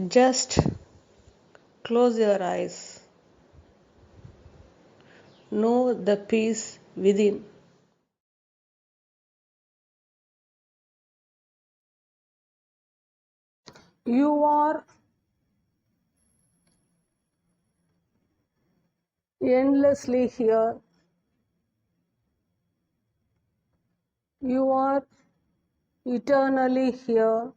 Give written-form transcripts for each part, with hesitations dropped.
Just close your eyes. Know the peace within. You are endlessly here. You are eternally here.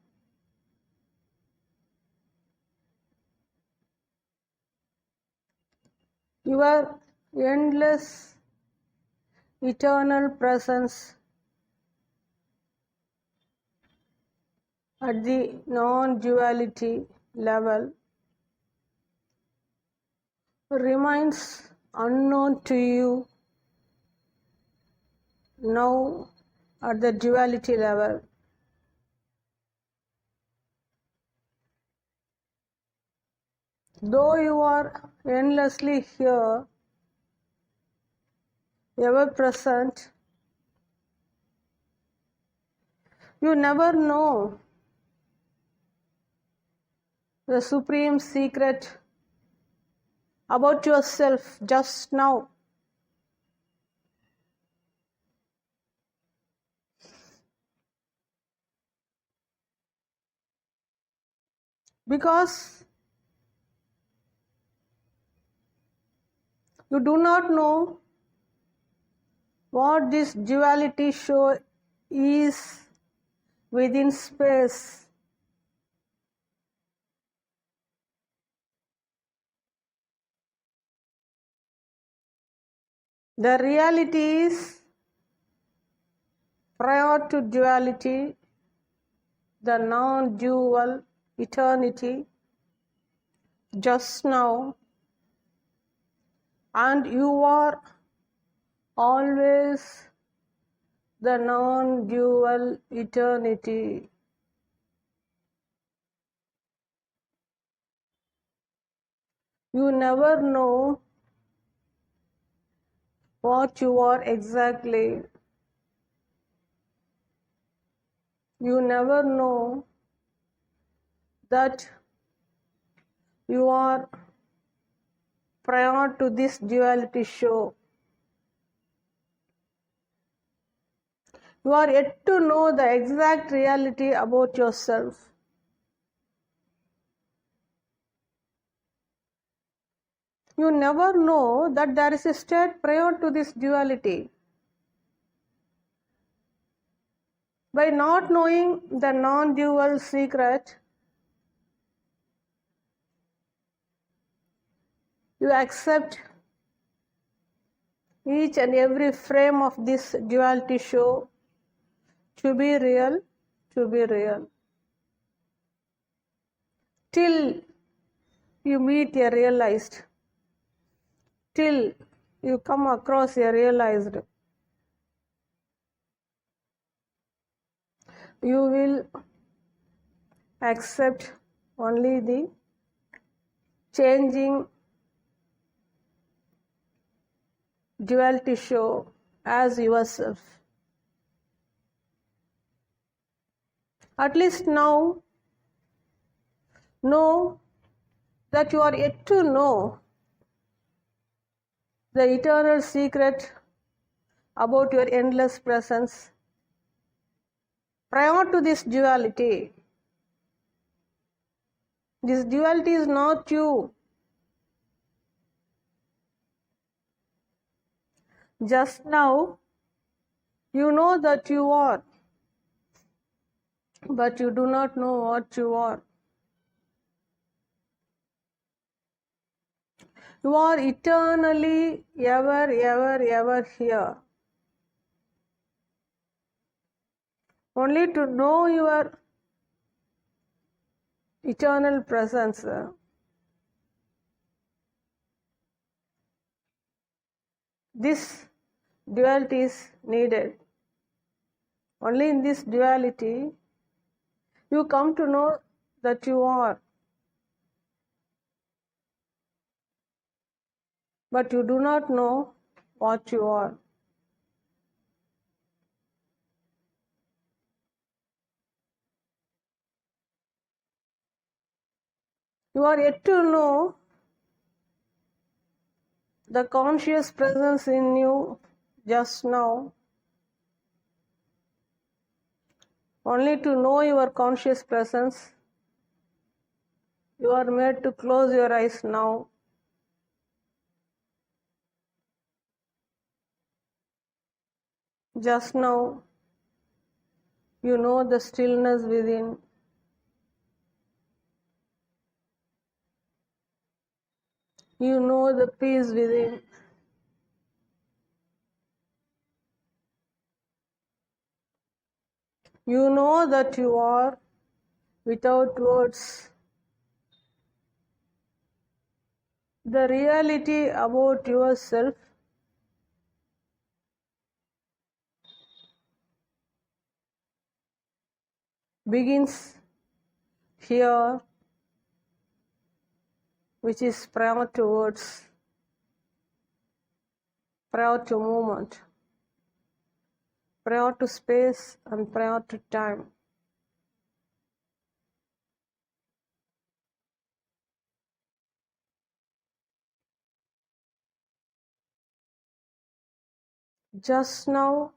Your endless, eternal presence at the non-duality level remains unknown to you now at the duality level. Though you are endlessly here, ever present, you never know the supreme secret about yourself just now. Because you do not know what this duality show is within space. The reality is prior to duality, the non-dual eternity, just now, and you are always the non-dual eternity. You never know what you are exactly. You never know that you are prior to this duality show. You are yet to know the exact reality about yourself. You never know that there is a state prior to this duality. By not knowing the non-dual secret, you accept each and every frame of this duality show to be real, till you meet a realized, till you come across a realized. You will accept only the changing duality show as yourself. At least now, know that you are yet to know the eternal secret about your endless presence prior to this duality. This duality is not you. Just now, you know that you are, but you do not know what you are. You are eternally, ever here. Only to know your eternal presence. This duality is needed. Only in this duality, you come to know that you are. But you do not know what you are. You are yet to know the conscious presence in you just now. Only to know your conscious presence, you are made to close your eyes now. Just now, you know the stillness within. You know the peace within. You know that you are without words. The reality about yourself begins here, which is prior to words, prior to movement, prior to space, and prior to time. Just now,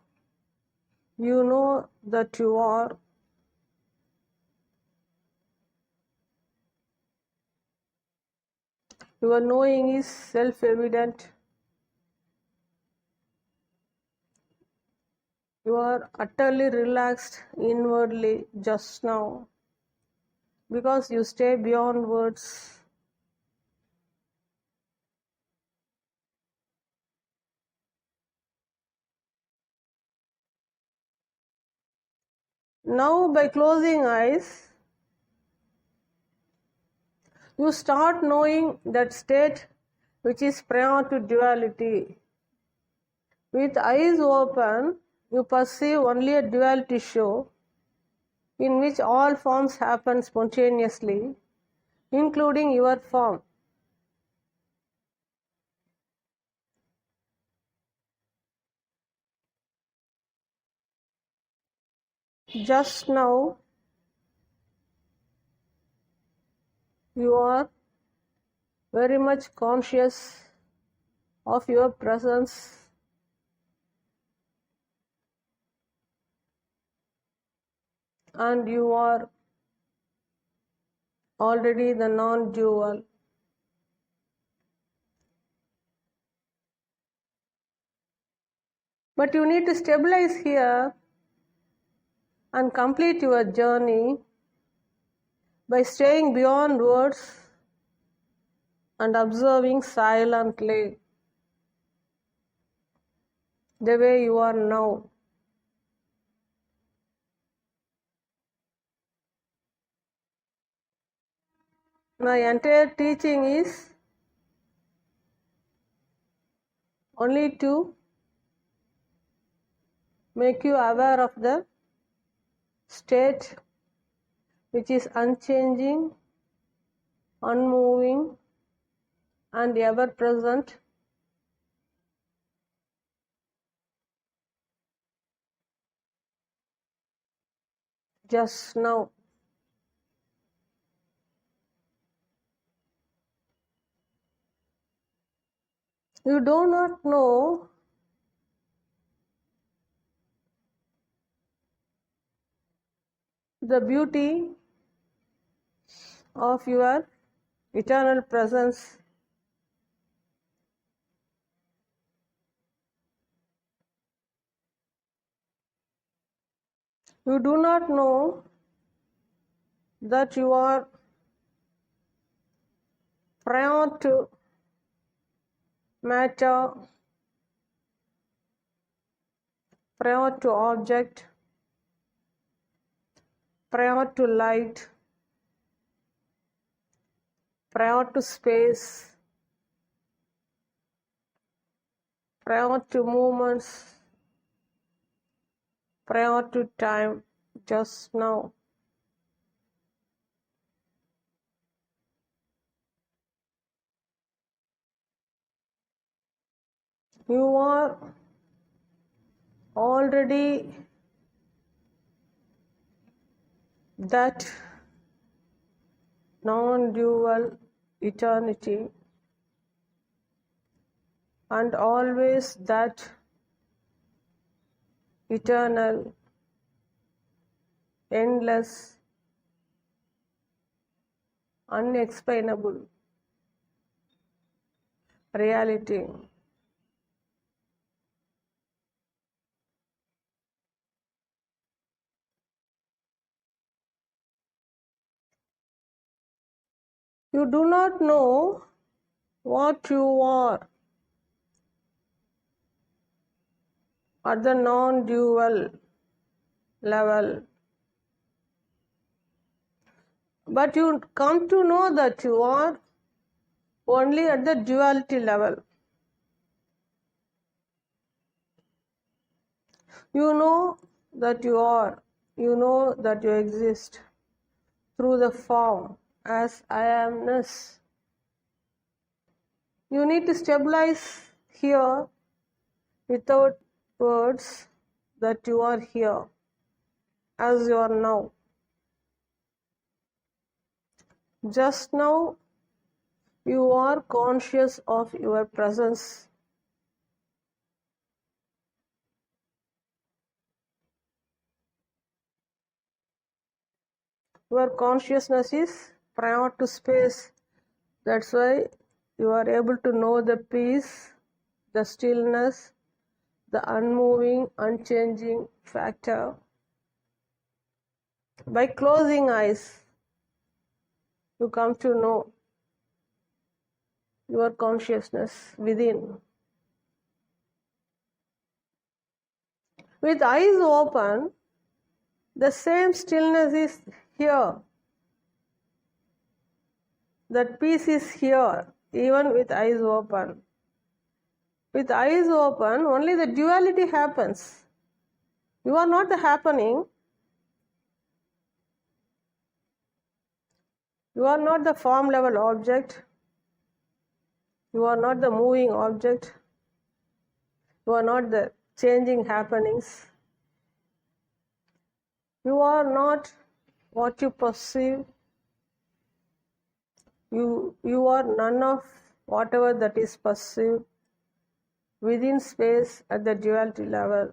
you know that you are. Your knowing is self-evident. You are utterly relaxed inwardly just now because you stay beyond words. Now, by closing eyes, you start knowing that state which is prior to duality. With eyes open, you perceive only a duality show in which all forms happen spontaneously, including your form. Just now, you are very much conscious of your presence, and you are already the non-dual. But you need to stabilize here and complete your journey by staying beyond words and observing silently the way you are now. My entire teaching is only to make you aware of the state which is unchanging, unmoving, and ever present. Just now. You do not know the beauty of your eternal presence. You do not know that you are prior to matter, prior to object, prior to light, prior to space, prior to movements, prior to time, just now. You are already that non-dual eternity, and always that eternal, endless, unexplainable reality. You do not know what you are at the non-dual level, but you come to know that you are only at the duality level. You know that you are, you know that you exist through the form as I amness. You need to stabilize here without words that you are here as you are now. Just now you are conscious of your presence. Your consciousness is prior to space. That's why you are able to know the peace, the stillness, the unmoving, unchanging factor. By closing eyes, you come to know your consciousness within. With eyes open, the same stillness is here. That peace is here, even with eyes open. With eyes open, only the duality happens. You are not the happening. You are not the form level object. You are not the moving object. You are not the changing happenings. You are not what you perceive. You are none of whatever that is perceived within space at the duality level.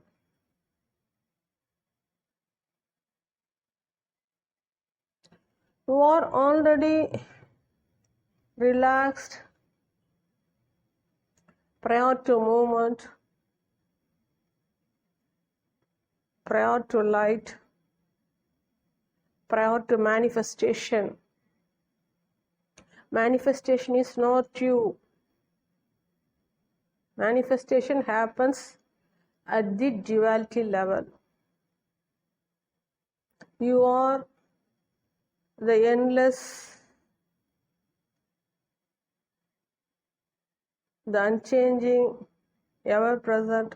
You are already relaxed prior to movement, prior to light, prior to manifestation. Manifestation is not you. Manifestation happens at the duality level. You are the endless, the unchanging, ever-present,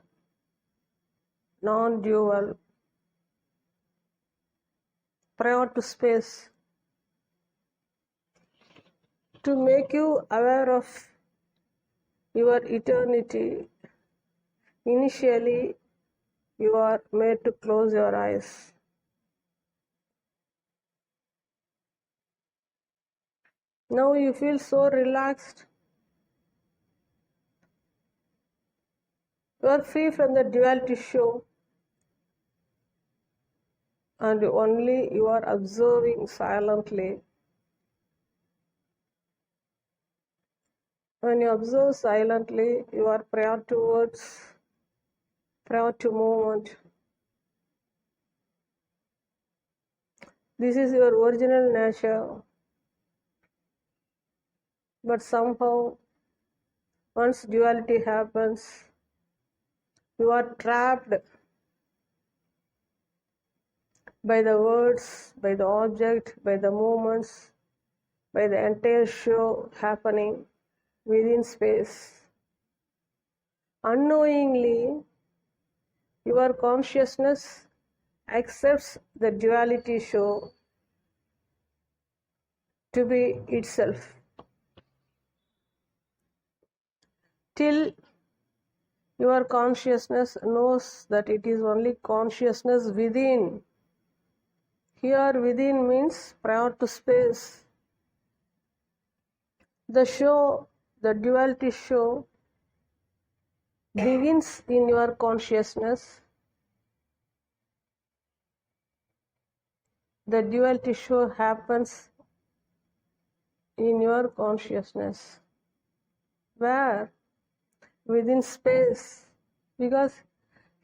non-dual, prior to space. To make you aware of your eternity, initially you are made to close your eyes. Now you feel so relaxed. You are free from the duality show, and only you are observing silently. When you observe silently, you are prior to words, prior to movement. This is your original nature. But somehow, once duality happens, you are trapped by the words, by the object, by the movements, by the entire show happening within space. Unknowingly, your consciousness accepts the duality show to be itself. Till your consciousness knows that it is only consciousness within. Here within means prior to space. The duality show begins in your consciousness. The duality show happens in your consciousness. Where? Within space. Because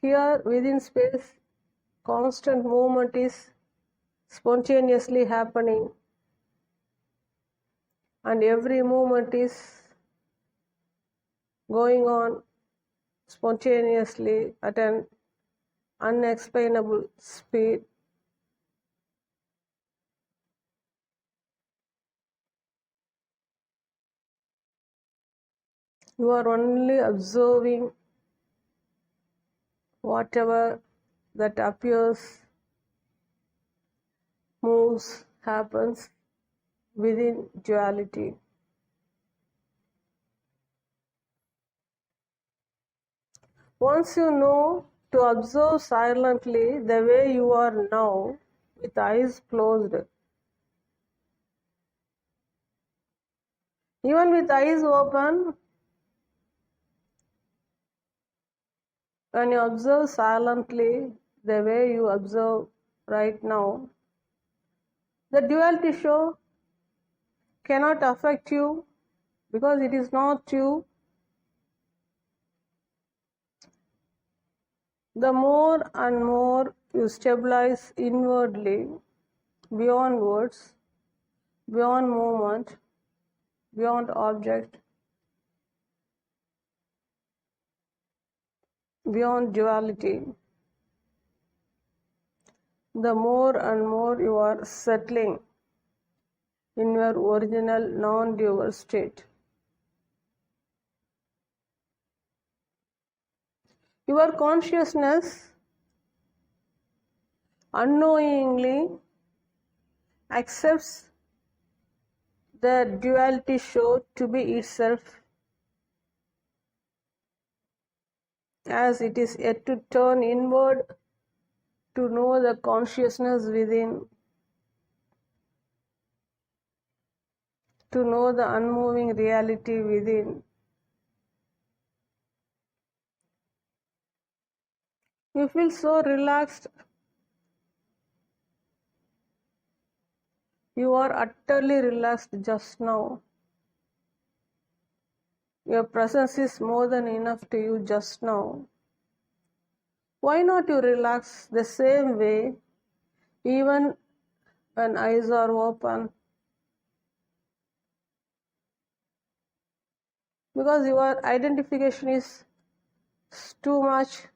here within space, constant movement is spontaneously happening, and every movement is going on spontaneously at an unexplainable speed. You are only observing whatever that appears, moves, happens within duality. Once you know to observe silently the way you are now, with eyes closed, even with eyes open, when you observe silently the way you observe right now, the duality show cannot affect you because it is not you. The more and more you stabilize inwardly, beyond words, beyond movement, beyond object, beyond duality, the more and more you are settling in your original non-dual state. Your consciousness unknowingly accepts the duality show to be itself, as it is yet to turn inward to know the consciousness within, to know the unmoving reality within. You feel so relaxed. You are utterly relaxed just now. Your presence is more than enough to you just now. Why not you relax the same way even when eyes are open? Because your identification is too much.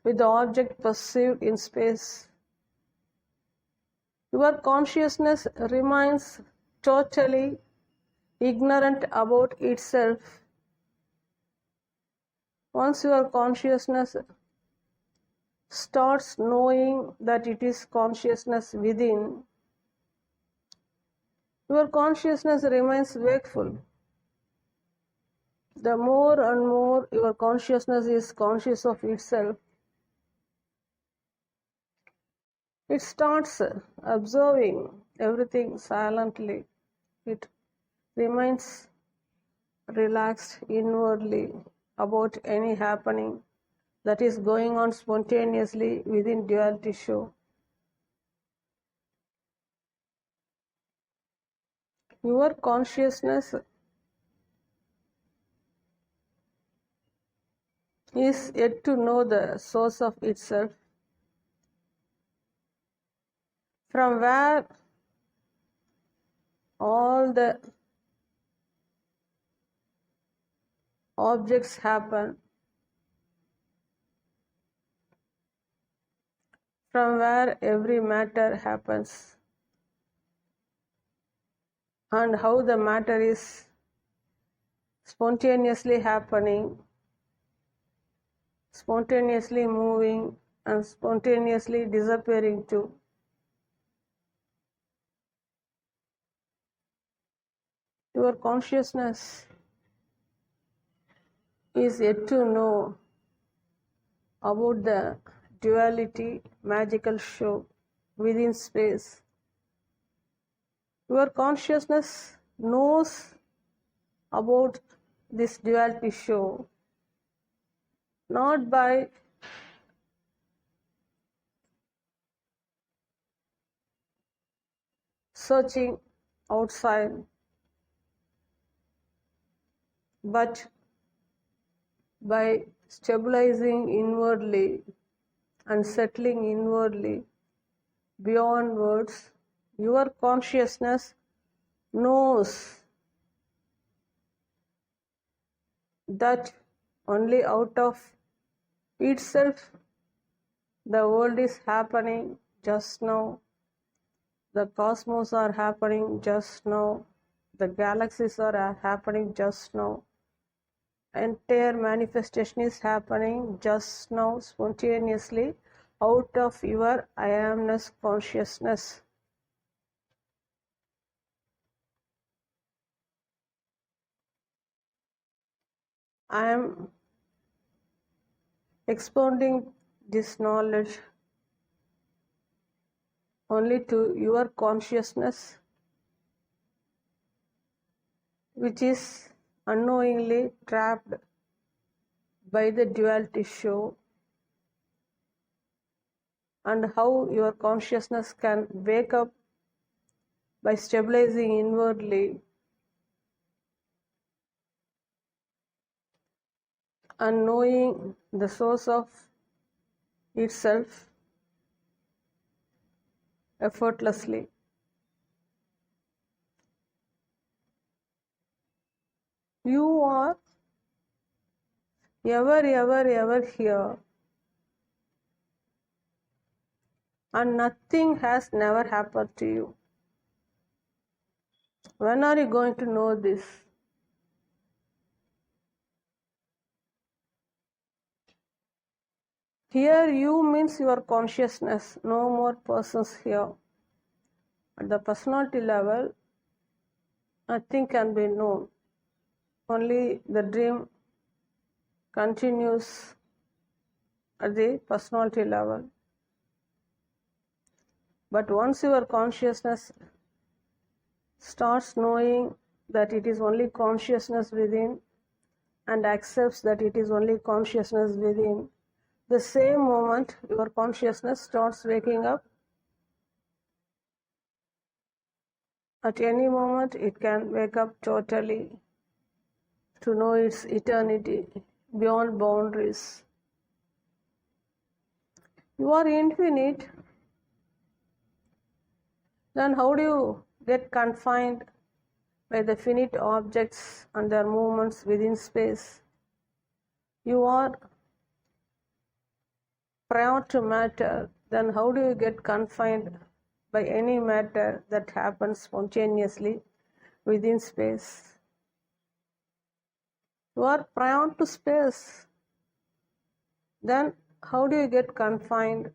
With the object perceived in space. Your consciousness remains totally ignorant about itself. Once your consciousness starts knowing that it is consciousness within, your consciousness remains wakeful. The more and more your consciousness is conscious of itself, it starts observing everything silently. It remains relaxed inwardly about any happening that is going on spontaneously within duality show. Your consciousness is yet to know the source of itself, from where all the objects happen, from where every matter happens, and how the matter is spontaneously happening, spontaneously moving, and spontaneously disappearing too. Your consciousness is yet to know about the duality magical show within space. Your consciousness knows about this duality show not by searching outside, but by stabilizing inwardly and settling inwardly beyond words. Your consciousness knows that only out of itself the world is happening just now, the cosmos are happening just now, the galaxies are happening just now, entire manifestation is happening just now spontaneously out of your I amness consciousness. I am expounding this knowledge only to your consciousness, which is unknowingly trapped by the duality show, and how your consciousness can wake up by stabilizing inwardly and knowing the source of itself effortlessly. You are ever here, and nothing has never happened to you. When are you going to know this? Here you means your consciousness, no more persons here. At the personality level, nothing can be known. Only the dream continues at the personality level. But once your consciousness starts knowing that it is only consciousness within and accepts that it is only consciousness within, the same moment your consciousness starts waking up. At any moment it can wake up totally to know its eternity beyond boundaries. You are infinite, then how do you get confined by the finite objects and their movements within space? You are prior to matter, then how do you get confined by any matter that happens spontaneously within space? You are prior to space, then how do you get confined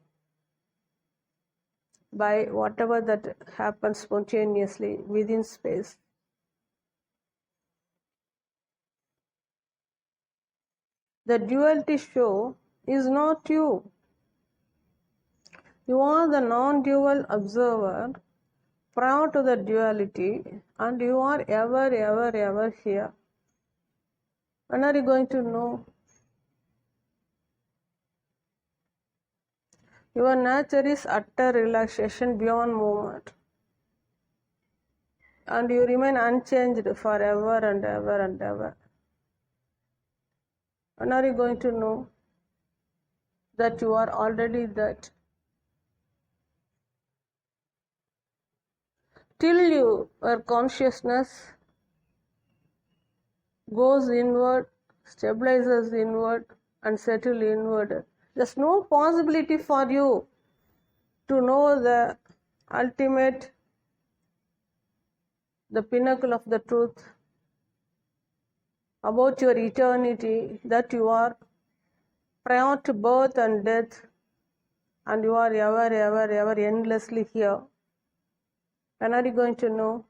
by whatever that happens spontaneously within space? The duality show is not you. You are the non-dual observer prior to the duality, and you are ever here. When are you going to know? Your nature is utter relaxation beyond movement, and you remain unchanged forever and ever and ever. When are you going to know that you are already that? Till your consciousness goes inward, stabilizes inward, and settles inward, there's no possibility for you to know the ultimate, the pinnacle of the truth about your eternity, that you are prior to birth and death, and you are ever endlessly here. When are you going to know?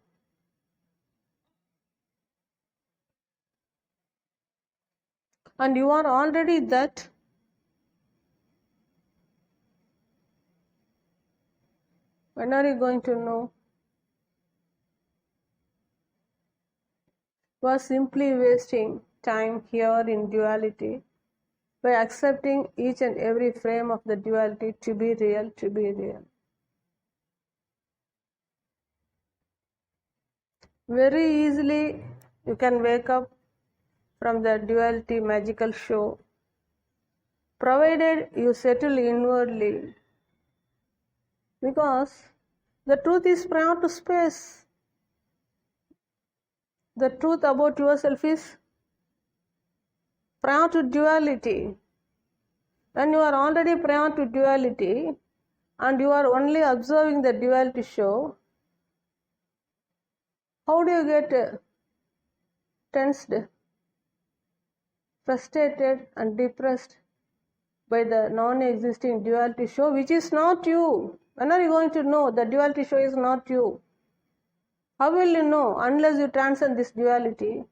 And you are already that. When are you going to know? You are simply wasting time here in duality by accepting each and every frame of the duality to be real, to be real. Very easily you can wake up from the duality magical show, provided you settle inwardly, because the truth is prior to space. The truth about yourself is prior to duality. When you are already prior to duality and you are only observing the duality show, how do you get tensed, frustrated and depressed by the non-existing duality show, which is not you? When are you going to know the duality show is not you? How will you know unless you transcend this duality?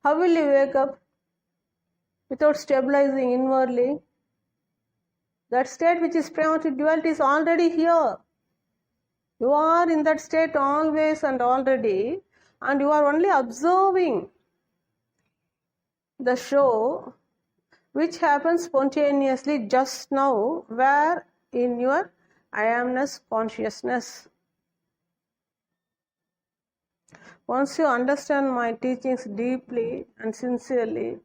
How will you wake up without stabilizing inwardly? That state which is prior to duality is already here. You are in that state always and already, and you are only observing the show which happens spontaneously just now, where in your I amness consciousness. Once you understand my teachings deeply and sincerely,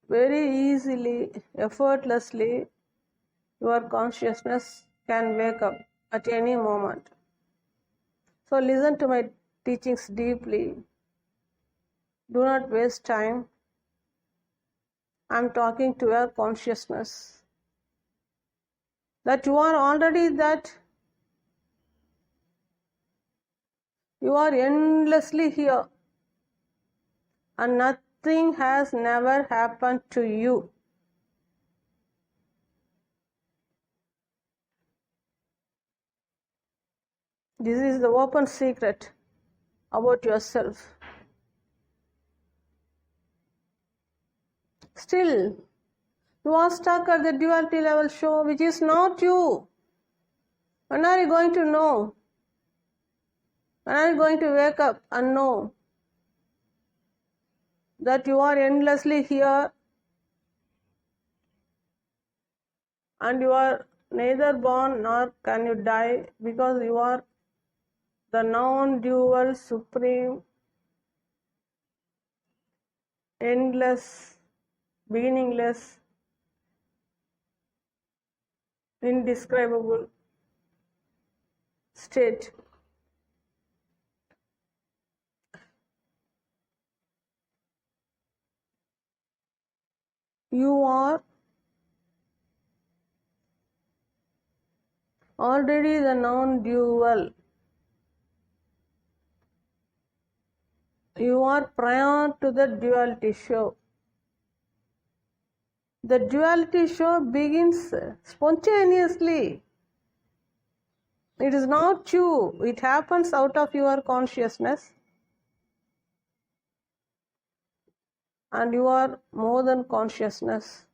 very easily, effortlessly, your consciousness can wake up at any moment. So listen to my teachings deeply. Do not waste time. I am talking to your consciousness. That you are already that. You are endlessly here. And nothing has never happened to you. This is the open secret about yourself. Still, you are stuck at the duality level show, which is not you. When are you going to know? When are you going to wake up and know that you are endlessly here and you are neither born nor can you die, because you are the non-dual, supreme, endless, beginningless, indescribable state. You are already the non-dual. You are prior to the duality show. The duality show begins spontaneously. It is not you. It happens out of your consciousness. And you are more than consciousness,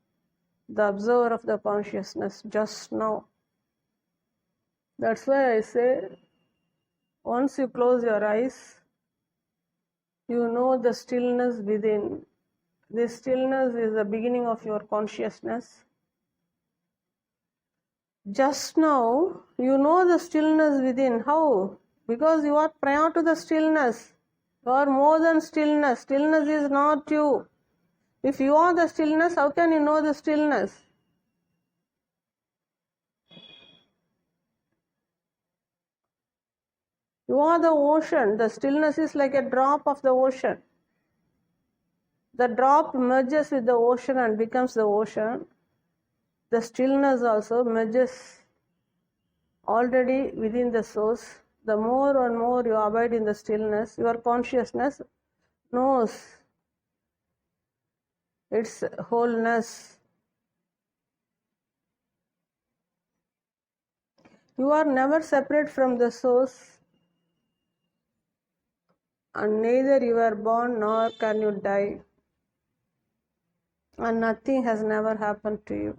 the observer of the consciousness just now. That's why I say, once you close your eyes, you know the stillness within. This stillness is the beginning of your consciousness. Just now, you know the stillness within. How? Because you are prior to the stillness. You are more than stillness. Stillness is not you. If you are the stillness, how can you know the stillness? You are the ocean. The stillness is like a drop of the ocean. The drop merges with the ocean and becomes the ocean. The stillness also merges already within the source. The more and more you abide in the stillness, your consciousness knows its wholeness. You are never separate from the source, and neither you are born nor can you die, and nothing has never happened to you.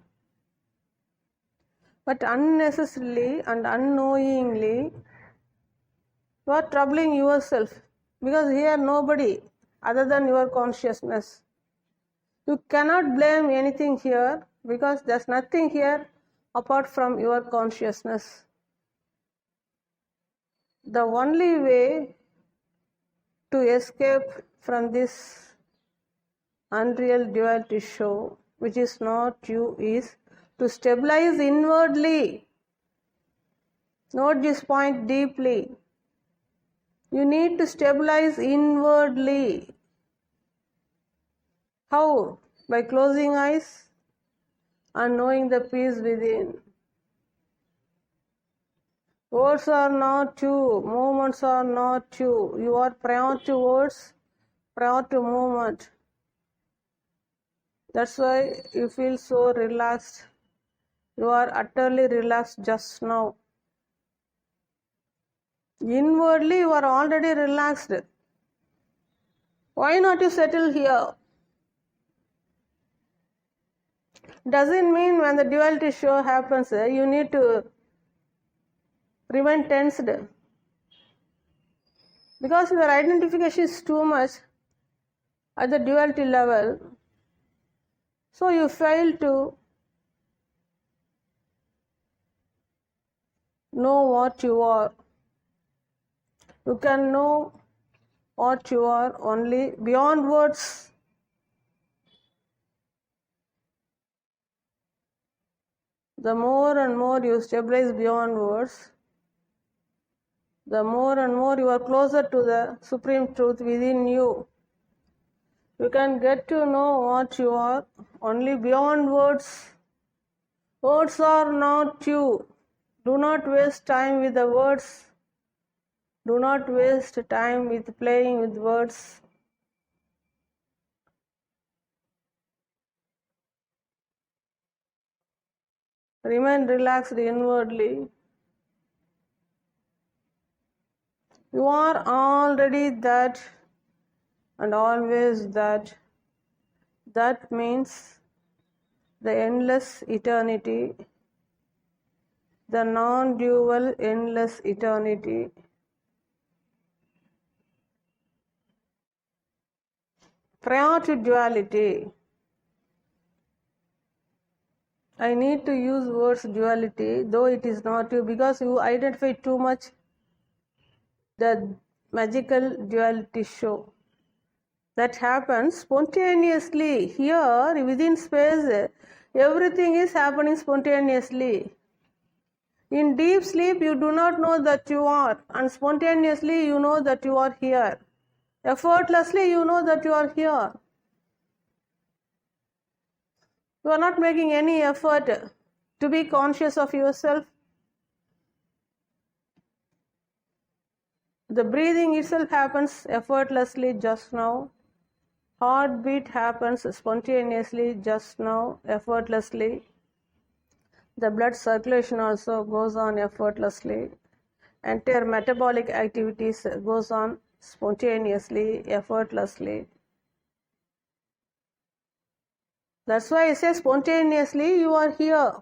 But unnecessarily and unknowingly, you are troubling yourself because here nobody other than your consciousness. You cannot blame anything here because there's nothing here apart from your consciousness. The only way to escape from this unreal duality show, which is not you, is to stabilize inwardly. Note this point deeply. You need to stabilize inwardly. How? By closing eyes and knowing the peace within. Words are not you, movements are not you. You are prior to words, prior to movement. That's why you feel so relaxed. You are utterly relaxed just now. Inwardly, you are already relaxed. Why not you settle here? Doesn't mean when the duality show happens, you need to remain tensed. Because your identification is too much at the duality level, so you fail to know what you are. You can know what you are only beyond words. The more and more you stabilize beyond words, the more and more you are closer to the supreme truth within you. You can get to know what you are only beyond words. Words are not you. Do not waste time with the words. Do not waste time with playing with words. Remain relaxed inwardly. You are already that and always that. That means the endless eternity, the non-dual endless eternity. Prior to duality, I need to use words duality, though it is not you, because you identify too much the magical duality show. That happens spontaneously. Here, within space, everything is happening spontaneously. In deep sleep, you do not know that you are, and spontaneously you know that you are here. Effortlessly, you know that you are here. You are not making any effort to be conscious of yourself. The breathing itself happens effortlessly just now. Heartbeat happens spontaneously just now, effortlessly. The blood circulation also goes on effortlessly. Entire metabolic activities goes on spontaneously, effortlessly. That's why I say spontaneously you are here.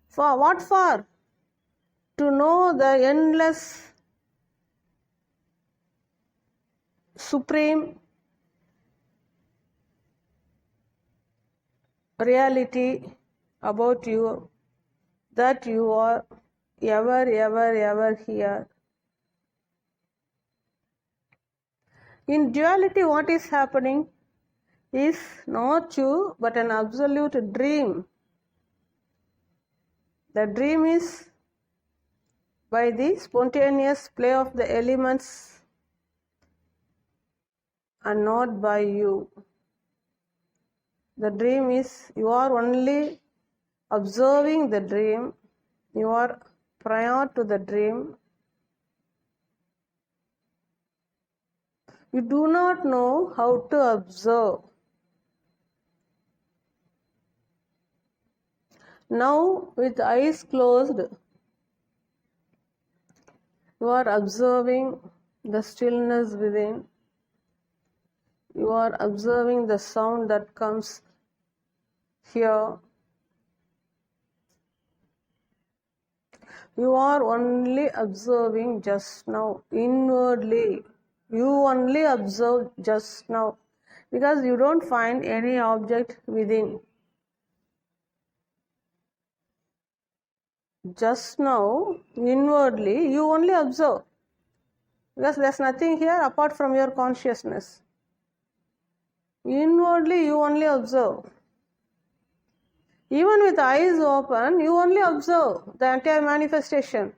For what for? To know the endless, supreme reality about you, that you are ever here. In duality, what is happening is not you, but an absolute dream. The dream is by the spontaneous play of the elements and not by you. The dream is, you are only observing the dream, you are prior to the dream. You do not know how to observe. Now, with eyes closed, you are observing the stillness within. You are observing the sound that comes here. You are only observing just now, inwardly. You only observe just now, because you don't find any object within. Just now, inwardly, you only observe, because there's nothing here apart from your consciousness. Inwardly, you only observe. Even with eyes open, you only observe the entire manifestation,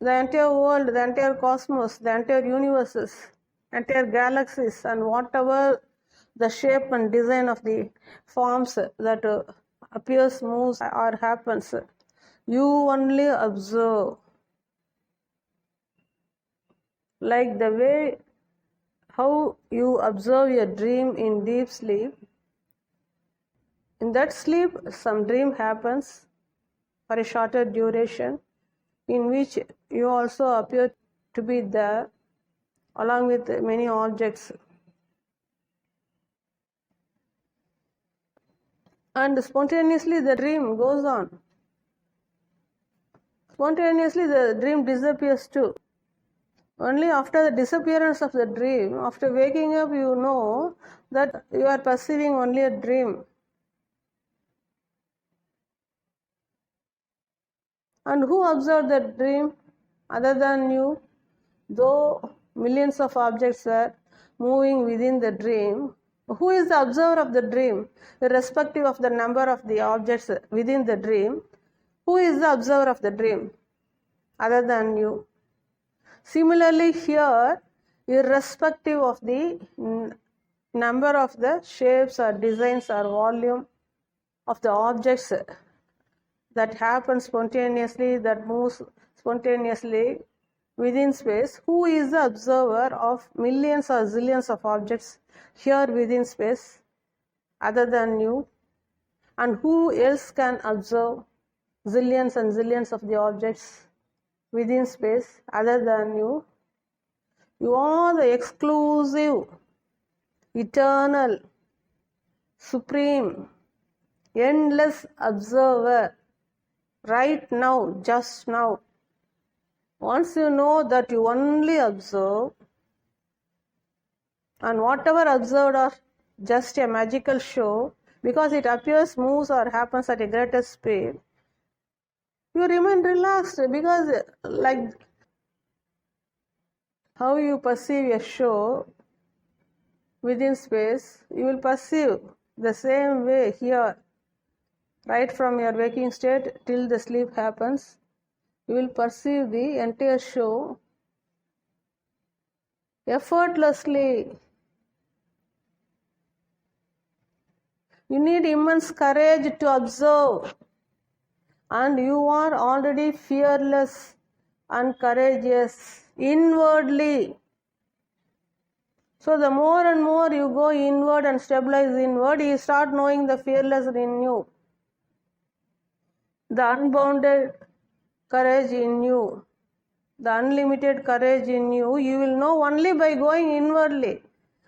the entire world, the entire cosmos, the entire universes, entire galaxies, and whatever the shape and design of the forms that appears, moves, or happens. You only observe. Like the way how you observe your dream in deep sleep. In that sleep, some dream happens for a shorter duration, in which you also appear to be there along with many objects. And spontaneously the dream goes on. Spontaneously the dream disappears too. Only after the disappearance of the dream, after waking up, you know that you are perceiving only a dream. And who observed that dream other than you? Though millions of objects were moving within the dream, who is the observer of the dream? Irrespective of the number of the objects within the dream, who is the observer of the dream other than you? Similarly here, irrespective of the number of the shapes or designs or volume of the objects that happen spontaneously, that moves spontaneously within space, who is the observer of millions or zillions of objects here within space other than you? And who else can observe zillions and zillions of the objects within space other than you? You are the exclusive, eternal, supreme, endless observer right now, just now. Once you know that you only observe, and whatever observed are just a magical show, because it appears, moves, or happens at a greater speed, you remain relaxed, because like how you perceive a show within space, you will perceive the same way here, right from your waking state till the sleep happens. You will perceive the entire show effortlessly. You need immense courage to observe, and you are already fearless and courageous inwardly. So the more and more you go inward and stabilize inward, you start knowing the fearless in you, the unbounded courage in you, the unlimited courage in you. You will know only by going inwardly.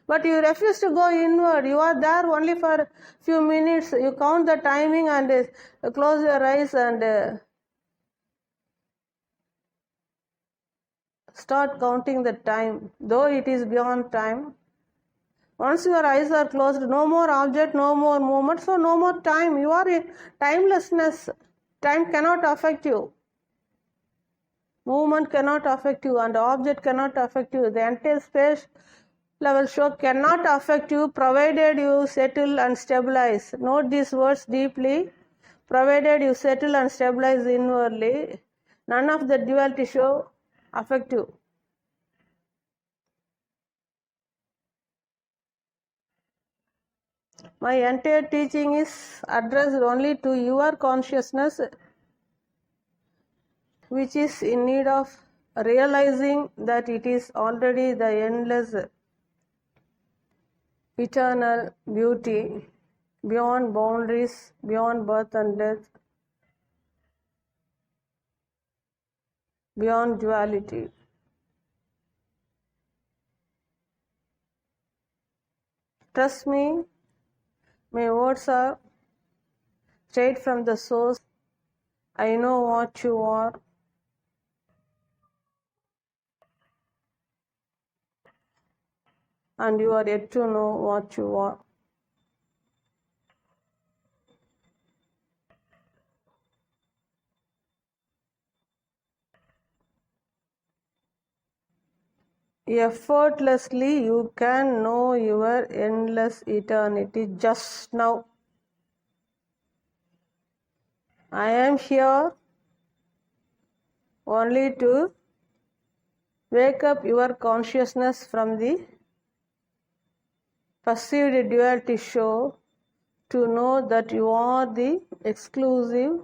But you refuse to go inward. You are there only for a few minutes. You count the timing and close your eyes and start counting the time, though it is beyond time. Once your eyes are closed, no more object, no more movement, so no more time. You are in timelessness. Time cannot affect you. Movement cannot affect you, and object cannot affect you. The entire space level show cannot affect you, provided you settle and stabilize. Note these words deeply. Provided you settle and stabilize inwardly, none of the duality show affect you. My entire teaching is addressed only to your consciousness, which is in need of realizing that it is already the endless, eternal beauty, beyond boundaries, beyond birth and death, beyond duality. Trust me, my words are straight from the source. I know what you are. and you are yet to know what you are. Effortlessly, you can know your endless eternity just now. I am here only to wake up your consciousness from the perceived duality show to know that you are the exclusive,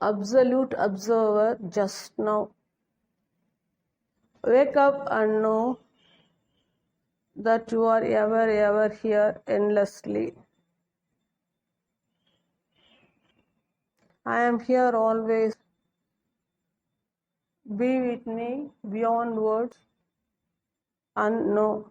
absolute observer just now. Wake up and know that you are ever here endlessly. I am here always. Be with me beyond words and know.